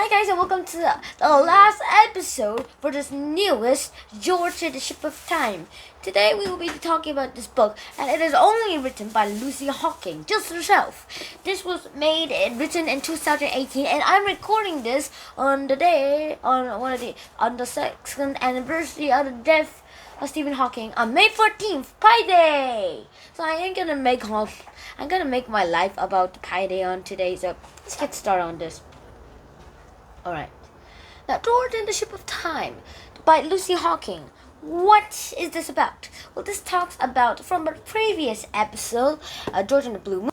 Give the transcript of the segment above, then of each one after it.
Hi guys and welcome to the last episode for this newest George and the Ship of Time. Today we will be talking about this book, and it is only written by Lucihoking, just herself. This was written in 2018, and I'm recording this on the second anniversary of the death of Stephen Hawking on May 14th, Paide. So I'm gonna make my life about Paide on today. So let's get started on this. Alright. Now, George and the Ship of Time by Lucihoking. What is this about? Well, this talks about, from a previous episode, George and the Blue Moon.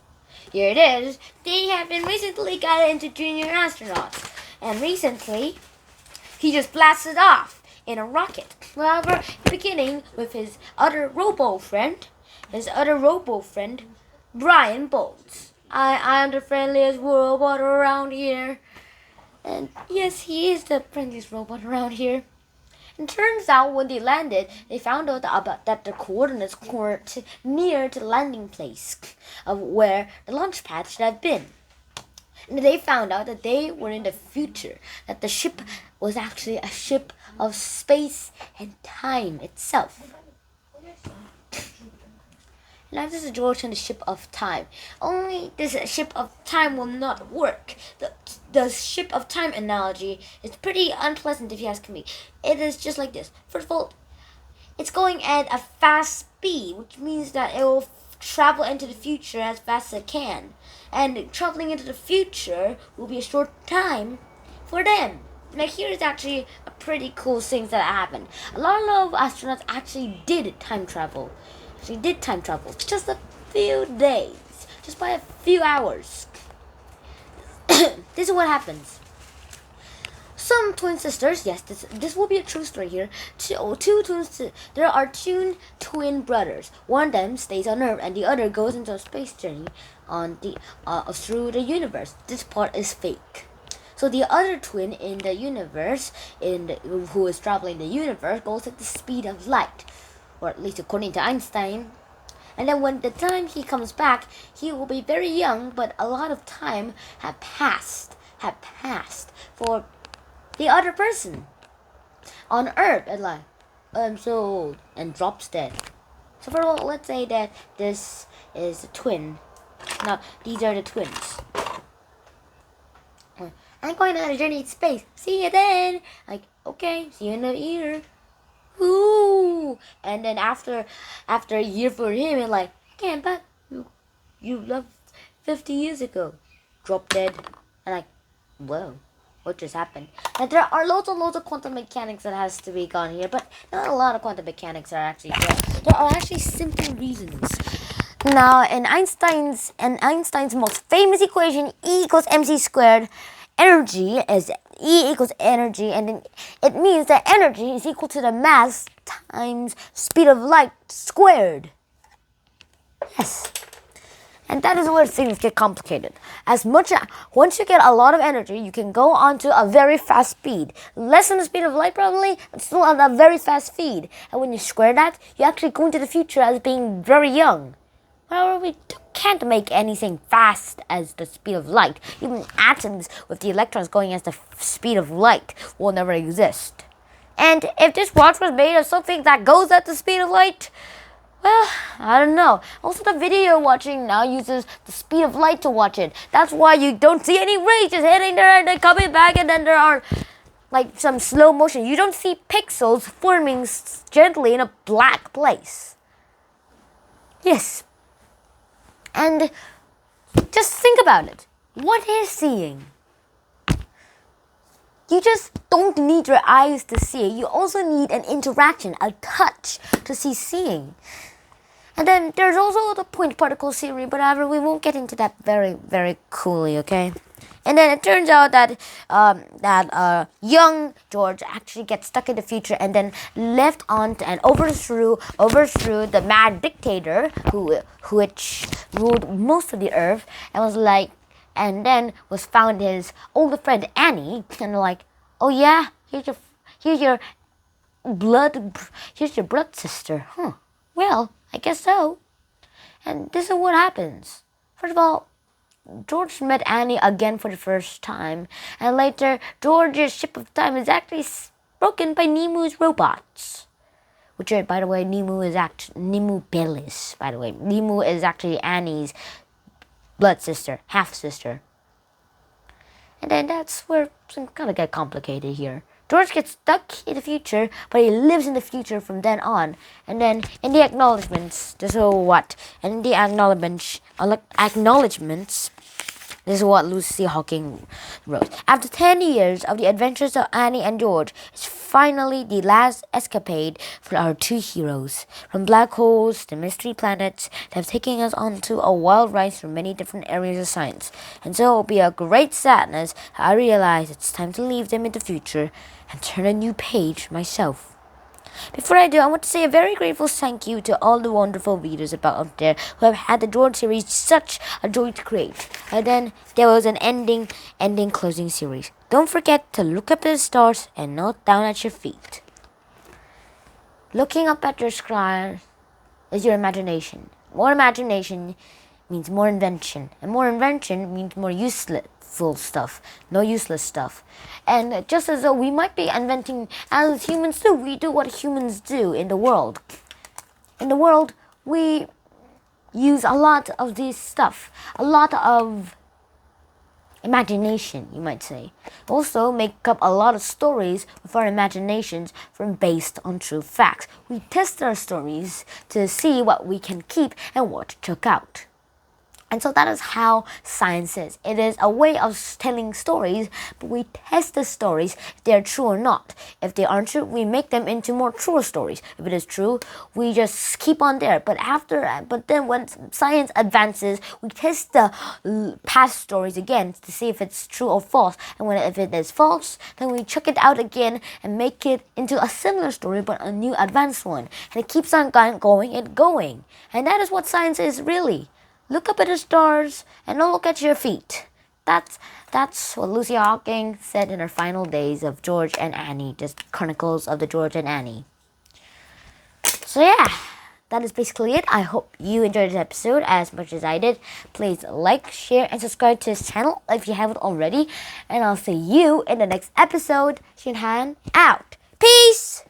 Here it is. They have been recently got into junior astronauts. And recently, he just blasted off in a rocket. However, beginning with his other robo-friend, Brian Bolts. I am the friendliest robot around here. And yes, he is the friendliest robot around here. And turns out when they landed, they found out that the coordinates were near to the landing place of where the launch pad should have been. And they found out that they were in the future, that the ship was actually a ship of space and time itself. Now this is George and the Ship of Time. Only this ship of time will not work. The ship of time analogy is pretty unpleasant if you ask me. It is just like this. First of all, it's going at a fast speed, which means that it will travel into the future as fast as it can. And traveling into the future will be a short time for them. Now here is actually a pretty cool thing that happened. A lot of astronauts actually did time travel. Just a few days, just by a few hours. This is what happens. Some twin sisters, yes, this will be a true story here. There are two twin brothers. One of them stays on Earth, and the other goes into a space journey through the universe. This part is fake. So the other twin in the universe, who is traveling the universe, goes at the speed of light. Or at least according to Einstein. And then when the time he comes back, he will be very young, but a lot of time have passed for the other person on Earth, and like, I'm so old, and drops dead. So for all, let's say that this is a twin. Now, these are the twins. I'm going on a journey to space. See you then. Like, okay, see you in a year. Ooh! And then after a year for him, and like, came back. You left 50 years ago. Drop dead. And like, whoa, what just happened? And there are loads of quantum mechanics that has to be gone here, but not a lot of quantum mechanics are actually there. There are actually simple reasons. Now, in Einstein's most famous equation, E equals mc squared, energy is E equals energy, and then it means that energy is equal to the mass times speed of light squared. Yes. And that is where things get complicated. Once you get a lot of energy, you can go on to a very fast speed. Less than the speed of light probably, but still on a very fast speed. And when you square that, you actually go into the future as being very young. However, we can't make anything fast as the speed of light. Even atoms with the electrons going as the speed of light will never exist. And if this watch was made of something that goes at the speed of light, well, I don't know. Also, the video you're watching now uses the speed of light to watch it. That's why you don't see any rays just hitting there and then coming back, and then there are like some slow motion. You don't see pixels forming gently in a black place. Yes. And just think about it. What is seeing? You just don't need your eyes to see it. You also need an interaction, a touch to see seeing. And then there's also the point particle theory, but however, we won't get into that very, very coolly, okay? And then it turns out that young George actually gets stuck in the future and then left on and overthrew the mad dictator who ruled most of the earth, and then was found his older friend Annie, and like, oh yeah, here's your blood sister, huh? Well, I guess so. And this is what happens. First of all, George met Annie again for the first time, and later George's ship of time is actually broken by Nemo's robots. Which, by the way, Nemo Bellis. By the way, Nemo is actually Annie's blood sister, half sister. And then that's where things kind of get complicated here. George gets stuck in the future, but he lives in the future from then on. And then in the acknowledgements, this is what? And in the acknowledgements, this is what Lucihoking wrote. After 10 years of the adventures of Annie and George, it's finally the last escapade for our two heroes. From black holes to mystery planets, they have taken us onto a wild ride through many different areas of science. And so it will be a great sadness that I realize it's time to leave them in the future and turn a new page myself. Before I do, I want to say a very grateful thank you to all the wonderful readers out there who have had the George series such a joy to create. And then there was an ending, closing series. Don't forget to look up at the stars and not down at your feet. Looking up at your sky is your imagination. More imagination means more invention. And more invention means more useful stuff. No useless stuff. And just as though we might be inventing as humans do, we do what humans do in the world. In the world, we use a lot of this stuff. A lot of imagination, you might say. Also make up a lot of stories with our imaginations based on true facts. We test our stories to see what we can keep and what to chuck out. And so that is how science is. It is a way of telling stories, but we test the stories if they are true or not. If they aren't true, we make them into more true stories. If it is true, we just keep on there. But then when science advances, we test the past stories again to see if it's true or false. And if it is false, then we check it out again and make it into a similar story, but a new advanced one. And it keeps on going and going. And that is what science is really. Look up at the stars and don't look at your feet. That's what Lucihoking said in her final days of George and Annie, just Chronicles of the George and Annie. So yeah, that is basically it. I hope you enjoyed this episode as much as I did. Please like, share, and subscribe to this channel if you haven't already. And I'll see you in the next episode. Shinhan out. Peace!